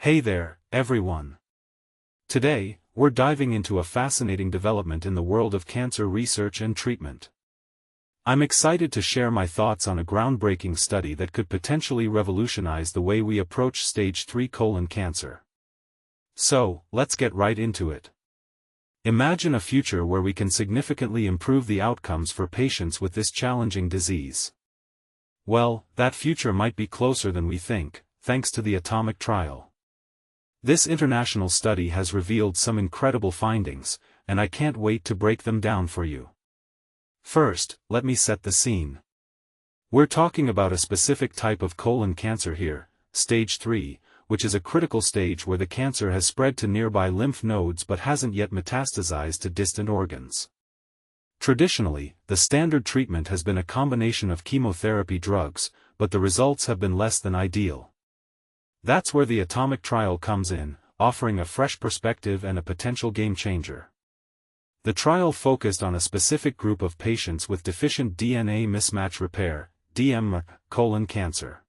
Hey there, everyone. Today, we're diving into a fascinating development in the world of cancer research and treatment. I'm excited to share my thoughts on a groundbreaking study that could potentially revolutionize the way we approach stage 3 colon cancer. So, let's get right into it. Imagine a future where we can significantly improve the outcomes for patients with this challenging disease. Well, that future might be closer than we think, thanks to the ATOMIC trial. This international study has revealed some incredible findings, and I can't wait to break them down for you. First, let me set the scene. We're talking about a specific type of colon cancer here, stage 3, which is a critical stage where the cancer has spread to nearby lymph nodes but hasn't yet metastasized to distant organs. Traditionally, the standard treatment has been a combination of chemotherapy drugs, but the results have been less than ideal. That's where the ATOMIC trial comes in, offering a fresh perspective and a potential game-changer. The trial focused on a specific group of patients with deficient DNA mismatch repair, dMMR, colon cancer.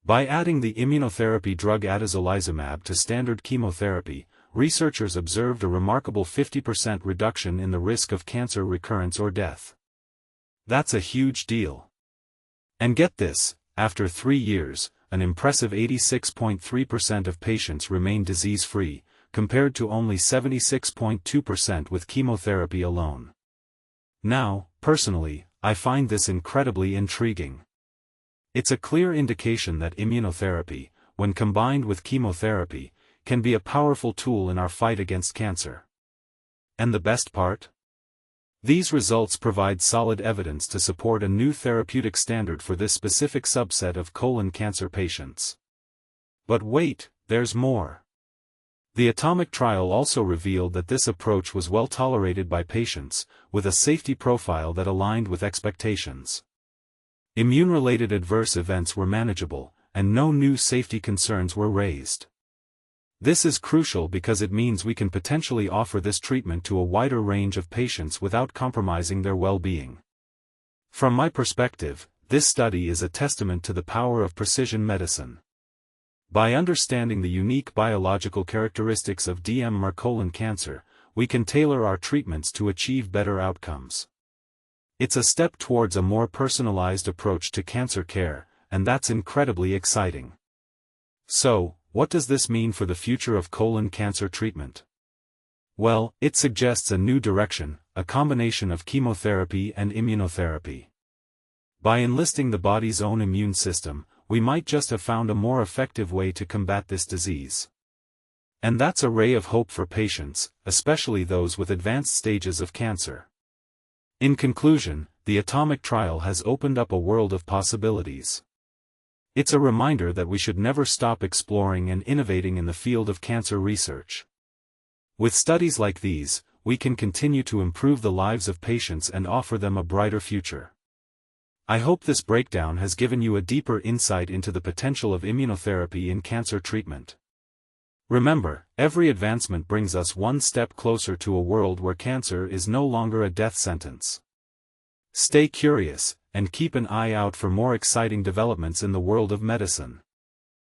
By adding the immunotherapy drug Atezolizumab to standard chemotherapy, researchers observed a remarkable 50% reduction in the risk of cancer recurrence or death. That's a huge deal. And get this, after 3 years, an impressive 86.3% of patients remain disease-free, compared to only 76.2% with chemotherapy alone. Now, personally, I find this incredibly intriguing. It's a clear indication that immunotherapy, when combined with chemotherapy, can be a powerful tool in our fight against cancer. And the best part? These results provide solid evidence to support a new therapeutic standard for this specific subset of colon cancer patients. But wait, there's more. The ATOMIC trial also revealed that this approach was well tolerated by patients, with a safety profile that aligned with expectations. Immune-related adverse events were manageable, and no new safety concerns were raised. This is crucial because it means we can potentially offer this treatment to a wider range of patients without compromising their well-being. From my perspective, this study is a testament to the power of precision medicine. By understanding the unique biological characteristics of dMMR colon cancer, we can tailor our treatments to achieve better outcomes. It's a step towards a more personalized approach to cancer care, and that's incredibly exciting. So, what does this mean for the future of colon cancer treatment? Well, it suggests a new direction, a combination of chemotherapy and immunotherapy. By enlisting the body's own immune system, we might just have found a more effective way to combat this disease. And that's a ray of hope for patients, especially those with advanced stages of cancer. In conclusion, the ATOMIC trial has opened up a world of possibilities. It's a reminder that we should never stop exploring and innovating in the field of cancer research. With studies like these, we can continue to improve the lives of patients and offer them a brighter future. I hope this breakdown has given you a deeper insight into the potential of immunotherapy in cancer treatment. Remember, every advancement brings us one step closer to a world where cancer is no longer a death sentence. Stay curious, and keep an eye out for more exciting developments in the world of medicine.